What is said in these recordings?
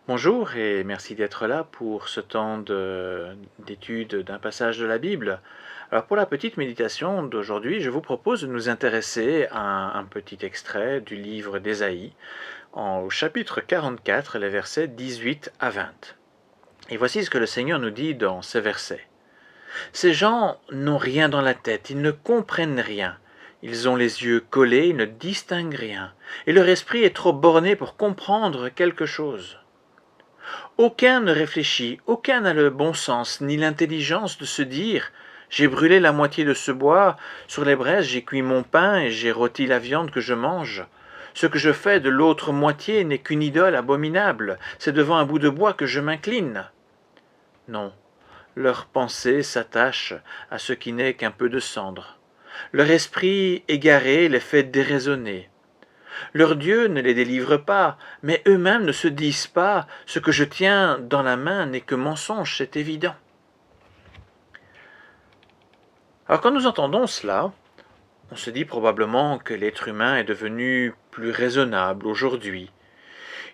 Bonjour et merci d'être là pour ce temps d'étude d'un passage de la Bible. Alors pour la petite méditation d'aujourd'hui, je vous propose de nous intéresser à un petit extrait du livre d'Ésaïe, au chapitre 44, les versets 18 à 20. Et voici ce que le Seigneur nous dit dans ces versets. Ces gens n'ont rien dans la tête, ils ne comprennent rien. Ils ont les yeux collés, ils ne distinguent rien, et leur esprit est trop borné pour comprendre quelque chose. Aucun ne réfléchit, aucun n'a le bon sens, ni l'intelligence de se dire « J'ai brûlé la moitié de ce bois, sur les braises j'ai cuit mon pain et j'ai rôti la viande que je mange. Ce que je fais de l'autre moitié n'est qu'une idole abominable, c'est devant un bout de bois que je m'incline. » Non, leur pensée s'attache à ce qui n'est qu'un peu de cendre. Leur esprit égaré les fait déraisonner. Leur Dieu ne les délivre pas, mais eux-mêmes ne se disent pas « ce que je tiens dans la main n'est que mensonge, c'est évident ». Alors quand nous entendons cela, on se dit probablement que l'être humain est devenu plus raisonnable aujourd'hui.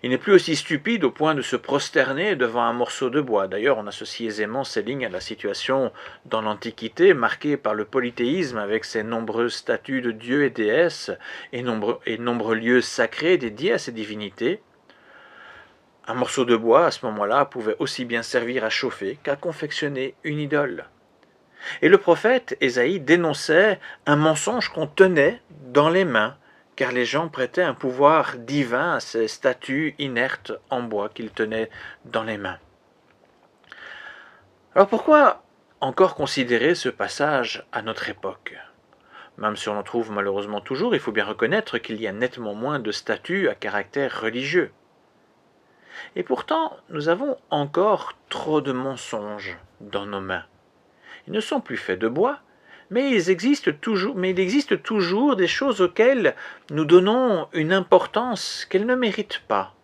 Il n'est plus aussi stupide au point de se prosterner devant un morceau de bois. D'ailleurs, on associe aisément ces lignes à la situation dans l'Antiquité, marquée par le polythéisme avec ses nombreuses statues de dieux et déesses et nombreux lieux sacrés dédiés à ces divinités. Un morceau de bois, à ce moment-là, pouvait aussi bien servir à chauffer qu'à confectionner une idole. Et le prophète Ésaïe dénonçait un mensonge qu'on tenait dans les mains, car les gens prêtaient un pouvoir divin à ces statues inertes en bois qu'ils tenaient dans les mains. Alors pourquoi encore considérer ce passage à notre époque ? Même si on en trouve malheureusement toujours, il faut bien reconnaître qu'il y a nettement moins de statues à caractère religieux. Et pourtant, nous avons encore trop de mensonges dans nos mains. Ils ne sont plus faits de bois, mais il existe toujours des choses auxquelles nous donnons une importance qu'elles ne méritent pas.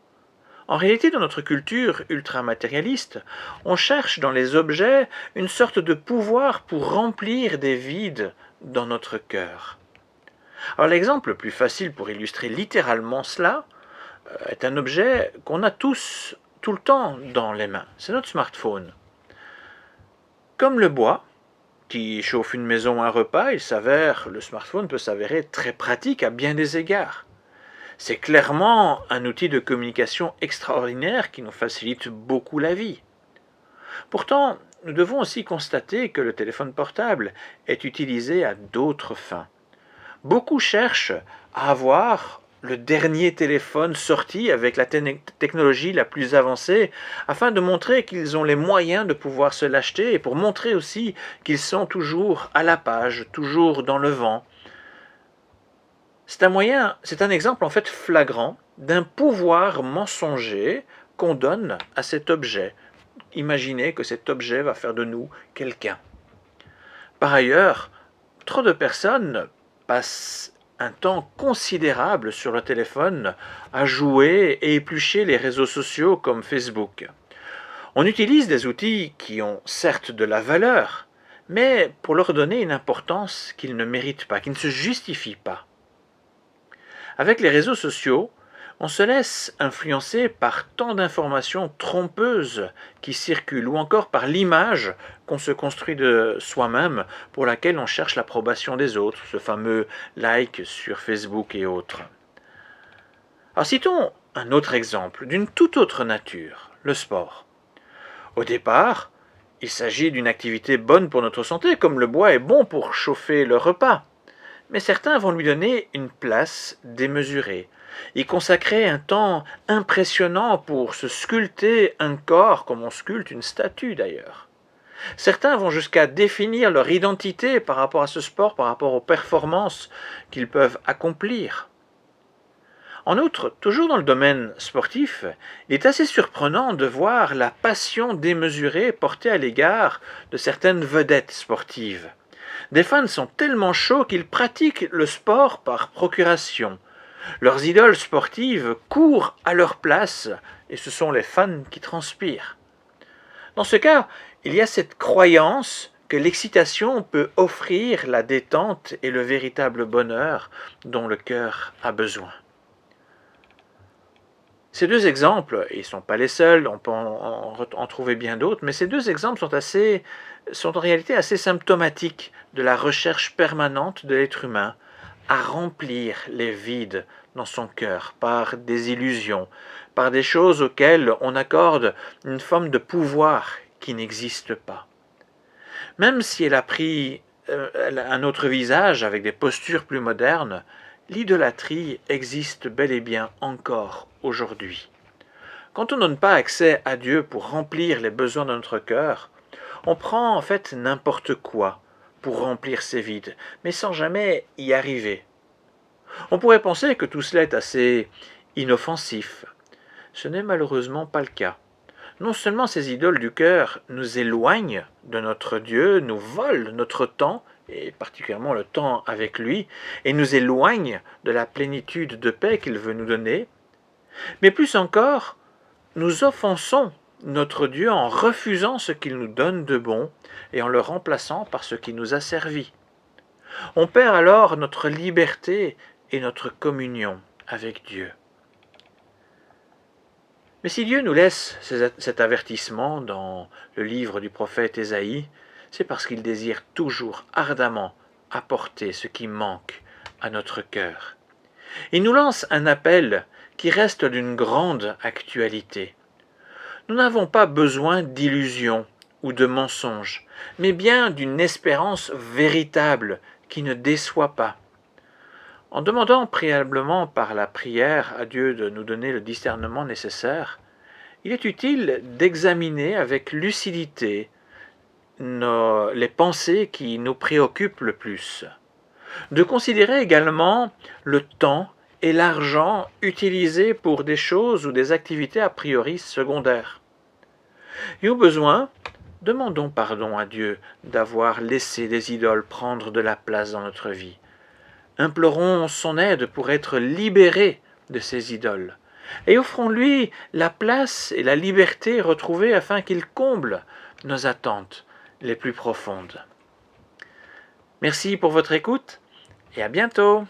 En réalité, dans notre culture ultramatérialiste, on cherche dans les objets une sorte de pouvoir pour remplir des vides dans notre cœur. Alors l'exemple le plus facile pour illustrer littéralement cela est un objet qu'on a tous tout le temps dans les mains. C'est notre smartphone. Comme le bois, qui chauffe une maison ou un repas, le smartphone peut s'avérer très pratique à bien des égards. C'est clairement un outil de communication extraordinaire qui nous facilite beaucoup la vie. Pourtant, nous devons aussi constater que le téléphone portable est utilisé à d'autres fins. Beaucoup cherchent à avoir le dernier téléphone sorti avec la technologie la plus avancée afin de montrer qu'ils ont les moyens de pouvoir se l'acheter et pour montrer aussi qu'ils sont toujours à la page, toujours dans le vent. C'est un exemple en fait flagrant d'un pouvoir mensonger qu'on donne à cet objet. Imaginez que cet objet va faire de nous quelqu'un. Par ailleurs, trop de personnes passent un temps considérable sur le téléphone à jouer et éplucher les réseaux sociaux comme Facebook. On utilise des outils qui ont certes de la valeur, mais pour leur donner une importance qu'ils ne méritent pas, qui ne se justifie pas. Avec les réseaux sociaux, on se laisse influencer par tant d'informations trompeuses qui circulent, ou encore par l'image qu'on se construit de soi-même pour laquelle on cherche l'approbation des autres, ce fameux like sur Facebook et autres. Alors citons un autre exemple d'une toute autre nature, le sport. Au départ, il s'agit d'une activité bonne pour notre santé, comme le bois est bon pour chauffer le repas. Mais certains vont lui donner une place démesurée, y consacrer un temps impressionnant pour se sculpter un corps comme on sculpte une statue d'ailleurs. Certains vont jusqu'à définir leur identité par rapport à ce sport, par rapport aux performances qu'ils peuvent accomplir. En outre, toujours dans le domaine sportif, il est assez surprenant de voir la passion démesurée portée à l'égard de certaines vedettes sportives. Des fans sont tellement chauds qu'ils pratiquent le sport par procuration. Leurs idoles sportives courent à leur place et ce sont les fans qui transpirent. Dans ce cas, il y a cette croyance que l'excitation peut offrir la détente et le véritable bonheur dont le cœur a besoin. Ces deux exemples, ils ne sont pas les seuls, on peut en trouver bien d'autres, mais ces deux exemples sont en réalité assez symptomatiques de la recherche permanente de l'être humain à remplir les vides dans son cœur par des illusions, par des choses auxquelles on accorde une forme de pouvoir qui n'existe pas. Même si elle a pris un autre visage avec des postures plus modernes, l'idolâtrie existe bel et bien encore aujourd'hui. Quand on ne donne pas accès à Dieu pour remplir les besoins de notre cœur, on prend en fait n'importe quoi pour remplir ces vides, mais sans jamais y arriver. On pourrait penser que tout cela est assez inoffensif. Ce n'est malheureusement pas le cas. Non seulement ces idoles du cœur nous éloignent de notre Dieu, nous volent notre temps, et particulièrement le temps avec lui, et nous éloignent de la plénitude de paix qu'il veut nous donner, mais plus encore, nous offensons notre Dieu en refusant ce qu'il nous donne de bon et en le remplaçant par ce qui nous a servi. On perd alors notre liberté et notre communion avec Dieu. Mais si Dieu nous laisse cet avertissement dans le livre du prophète Ésaïe, c'est parce qu'il désire toujours ardemment apporter ce qui manque à notre cœur. Il nous lance un appel qui reste d'une grande actualité. Nous n'avons pas besoin d'illusions ou de mensonges, mais bien d'une espérance véritable qui ne déçoit pas. En demandant préalablement par la prière à Dieu de nous donner le discernement nécessaire, il est utile d'examiner avec lucidité les pensées qui nous préoccupent le plus, de considérer également le temps et l'argent utilisés pour des choses ou des activités a priori secondaires. Et au besoin, demandons pardon à Dieu d'avoir laissé des idoles prendre de la place dans notre vie. Implorons son aide pour être libérés de ces idoles, et offrons-lui la place et la liberté retrouvée afin qu'il comble nos attentes les plus profondes. Merci pour votre écoute et à bientôt.